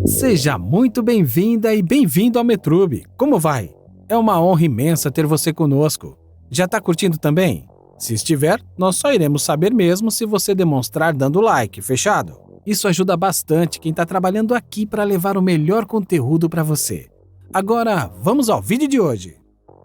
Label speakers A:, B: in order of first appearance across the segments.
A: Seja muito bem-vinda e bem-vindo ao Metrube. Como vai? É uma honra imensa ter você conosco. Já tá curtindo também? Se estiver, nós só iremos saber mesmo se você demonstrar dando like, fechado? Isso ajuda bastante quem tá trabalhando aqui para levar o melhor conteúdo para você. Agora, vamos ao vídeo de hoje.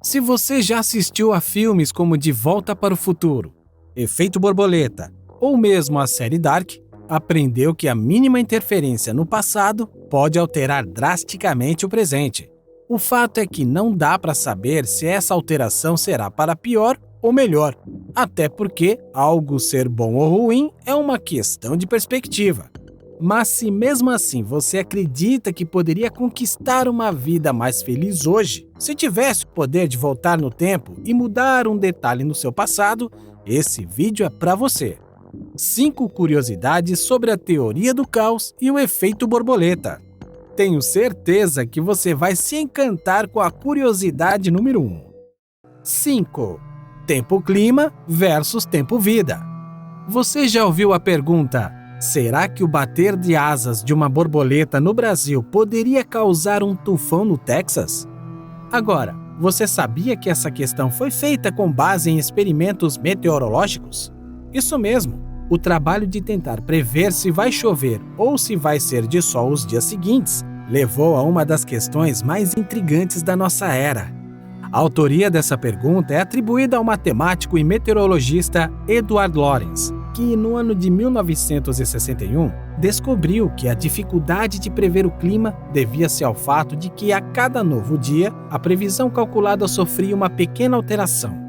A: Se você já assistiu a filmes como De Volta para o Futuro, Efeito Borboleta ou mesmo a série Dark, aprendeu que a mínima interferência no passado pode alterar drasticamente o presente. O fato é que não dá para saber se essa alteração será para pior ou melhor, até porque algo ser bom ou ruim é uma questão de perspectiva. Mas se mesmo assim você acredita que poderia conquistar uma vida mais feliz hoje, se tivesse o poder de voltar no tempo e mudar um detalhe no seu passado, esse vídeo é para você. 5 curiosidades sobre a teoria do caos e o efeito borboleta. Tenho certeza que você vai se encantar com a curiosidade número 1. 5. Tempo-clima versus tempo-vida. Você já ouviu a pergunta: será que o bater de asas de uma borboleta no Brasil poderia causar um tufão no Texas? Agora, você sabia que essa questão foi feita com base em experimentos meteorológicos? Isso mesmo, o trabalho de tentar prever se vai chover ou se vai ser de sol os dias seguintes levou a uma das questões mais intrigantes da nossa era. A autoria dessa pergunta é atribuída ao matemático e meteorologista Edward Lorenz, que no ano de 1961 descobriu que a dificuldade de prever o clima devia-se ao fato de que a cada novo dia a previsão calculada sofria uma pequena alteração.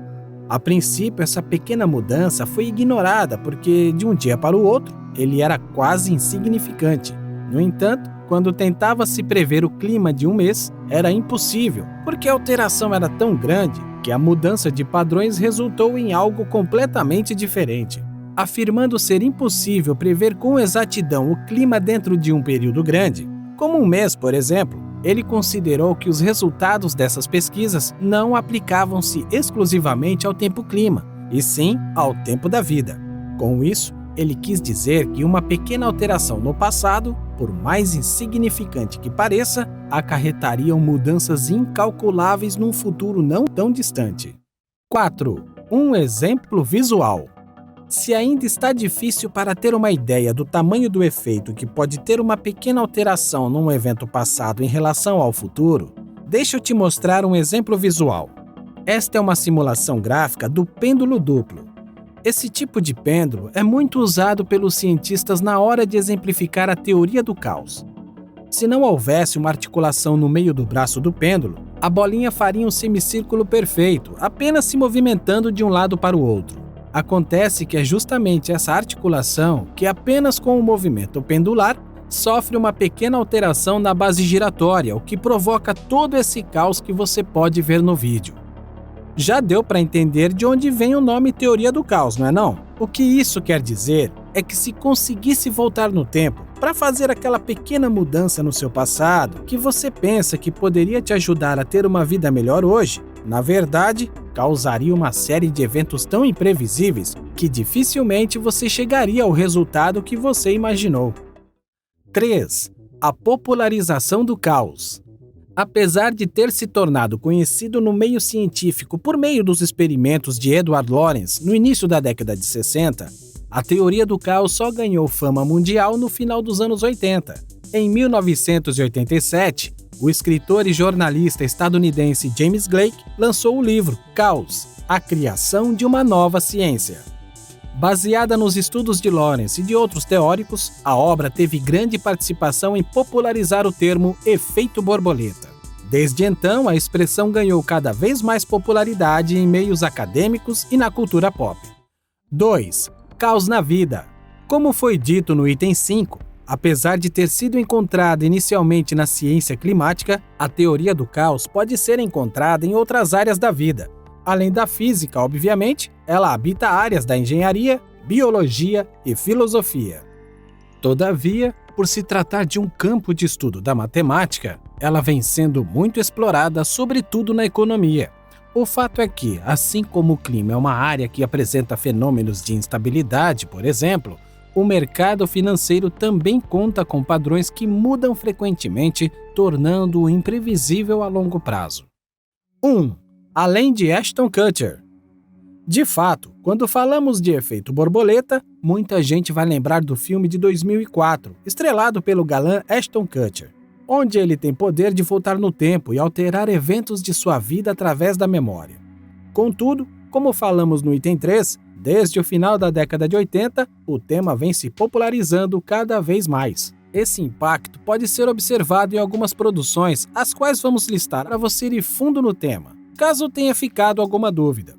A: A princípio, essa pequena mudança foi ignorada porque, de um dia para o outro, ele era quase insignificante. No entanto, quando tentava-se prever o clima de um mês, era impossível, porque a alteração era tão grande que a mudança de padrões resultou em algo completamente diferente. Afirmando ser impossível prever com exatidão o clima dentro de um período grande, como um mês, por exemplo, ele considerou que os resultados dessas pesquisas não aplicavam-se exclusivamente ao tempo-clima, e sim ao tempo da vida. Com isso, ele quis dizer que uma pequena alteração no passado, por mais insignificante que pareça, acarretariam mudanças incalculáveis num futuro não tão distante. 4. Um exemplo visual. Se ainda está difícil para ter uma ideia do tamanho do efeito que pode ter uma pequena alteração num evento passado em relação ao futuro, deixa eu te mostrar um exemplo visual. Esta é uma simulação gráfica do pêndulo duplo. Esse tipo de pêndulo é muito usado pelos cientistas na hora de exemplificar a teoria do caos. Se não houvesse uma articulação no meio do braço do pêndulo, a bolinha faria um semicírculo perfeito, apenas se movimentando de um lado para o outro. Acontece que é justamente essa articulação que, apenas com o movimento pendular, sofre uma pequena alteração na base giratória, o que provoca todo esse caos que você pode ver no vídeo. Já deu para entender de onde vem o nome teoria do caos, não é não? O que isso quer dizer é que se conseguisse voltar no tempo para fazer aquela pequena mudança no seu passado que você pensa que poderia te ajudar a ter uma vida melhor hoje, na verdade, causaria uma série de eventos tão imprevisíveis que dificilmente você chegaria ao resultado que você imaginou. 3. A popularização do caos. Apesar de ter se tornado conhecido no meio científico por meio dos experimentos de Edward Lorenz no início da década de 60, a teoria do caos só ganhou fama mundial no final dos anos 80. Em 1987, o escritor e jornalista estadunidense James Gleick lançou o livro Caos, a criação de uma nova ciência. Baseada nos estudos de Lorenz e de outros teóricos, a obra teve grande participação em popularizar o termo efeito borboleta. Desde então, a expressão ganhou cada vez mais popularidade em meios acadêmicos e na cultura pop. 2. Caos na vida. Como foi dito no item 5, apesar de ter sido encontrada inicialmente na ciência climática, a teoria do caos pode ser encontrada em outras áreas da vida. Além da física, obviamente, ela habita áreas da engenharia, biologia e filosofia. Todavia, por se tratar de um campo de estudo da matemática, ela vem sendo muito explorada, sobretudo na economia. O fato é que, assim como o clima é uma área que apresenta fenômenos de instabilidade, por exemplo, O mercado financeiro também conta com padrões que mudam frequentemente, tornando-o imprevisível a longo prazo. 1. Além de Ashton Kutcher. De fato, quando falamos de efeito borboleta, muita gente vai lembrar do filme de 2004, estrelado pelo galã Ashton Kutcher, onde ele tem poder de voltar no tempo e alterar eventos de sua vida através da memória. Contudo, como falamos no item 3, desde o final da década de 80, o tema vem se popularizando cada vez mais. Esse impacto pode ser observado em algumas produções, as quais vamos listar para você ir fundo no tema, caso tenha ficado alguma dúvida.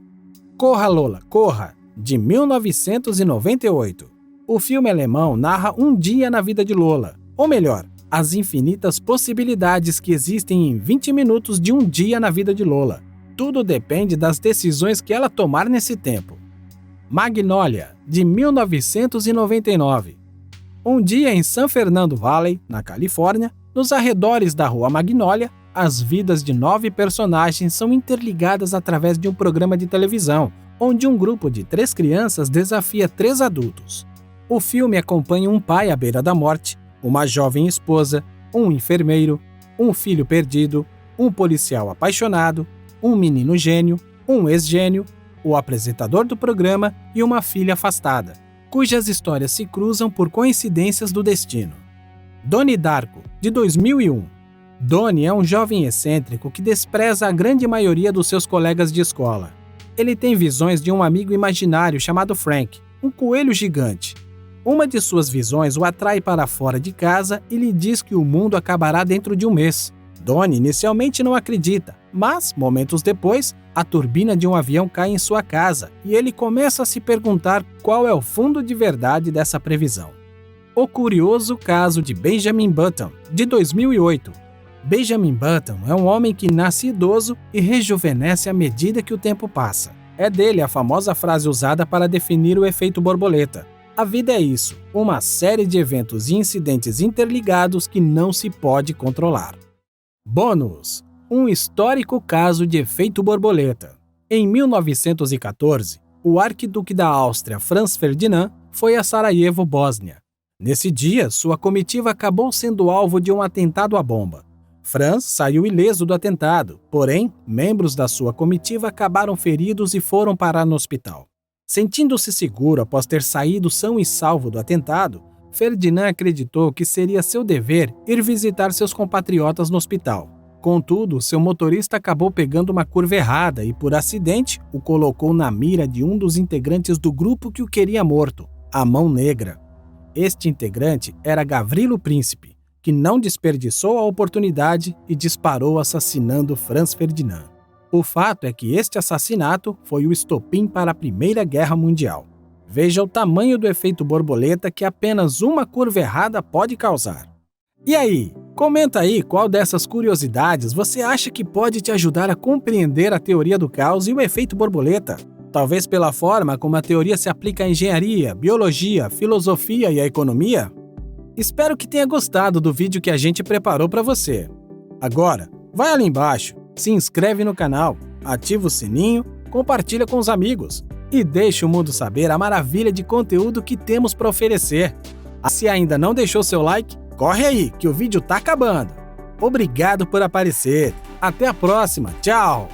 A: Corra Lola, Corra, de 1998. O filme alemão narra um dia na vida de Lola, ou melhor, as infinitas possibilidades que existem em 20 minutos de um dia na vida de Lola. Tudo depende das decisões que ela tomar nesse tempo. Magnolia, de 1999. Um dia em San Fernando Valley, na Califórnia, nos arredores da Rua Magnolia, as vidas de 9 personagens são interligadas através de um programa de televisão, onde um grupo de 3 crianças desafia 3 adultos. O filme acompanha um pai à beira da morte, uma jovem esposa, um enfermeiro, um filho perdido, um policial apaixonado, um menino gênio, um ex-gênio, o apresentador do programa e uma filha afastada, cujas histórias se cruzam por coincidências do destino. Donnie Darko, de 2001. Donnie é um jovem excêntrico que despreza a grande maioria dos seus colegas de escola. Ele tem visões de um amigo imaginário chamado Frank, um coelho gigante. Uma de suas visões o atrai para fora de casa e lhe diz que o mundo acabará dentro de um mês. Donnie inicialmente não acredita, mas, momentos depois, a turbina de um avião cai em sua casa e ele começa a se perguntar qual é o fundo de verdade dessa previsão. O curioso caso de Benjamin Button, de 2008. Benjamin Button é um homem que nasce idoso e rejuvenesce à medida que o tempo passa. É dele a famosa frase usada para definir o efeito borboleta. A vida é isso, uma série de eventos e incidentes interligados que não se pode controlar. Bônus: um histórico caso de efeito borboleta. Em 1914, o arquiduque da Áustria, Franz Ferdinand, foi a Sarajevo, Bósnia. Nesse dia, sua comitiva acabou sendo alvo de um atentado à bomba. Franz saiu ileso do atentado, porém, membros da sua comitiva acabaram feridos e foram parar no hospital. Sentindo-se seguro após ter saído são e salvo do atentado, Ferdinand acreditou que seria seu dever ir visitar seus compatriotas no hospital. Contudo, seu motorista acabou pegando uma curva errada e, por acidente, o colocou na mira de um dos integrantes do grupo que o queria morto, a Mão Negra. Este integrante era Gavrilo Príncipe, que não desperdiçou a oportunidade e disparou assassinando Franz Ferdinand. O fato é que este assassinato foi o estopim para a Primeira Guerra Mundial. Veja o tamanho do efeito borboleta que apenas uma curva errada pode causar. E aí, comenta aí qual dessas curiosidades você acha que pode te ajudar a compreender a teoria do caos e o efeito borboleta. Talvez pela forma como a teoria se aplica à engenharia, biologia, filosofia e à economia? Espero que tenha gostado do vídeo que a gente preparou para você. Agora, vai ali embaixo, se inscreve no canal, ativa o sininho, compartilha com os amigos e deixa o mundo saber a maravilha de conteúdo que temos para oferecer. Se ainda não deixou seu like, corre aí que o vídeo tá acabando. Obrigado por aparecer. Até a próxima. Tchau!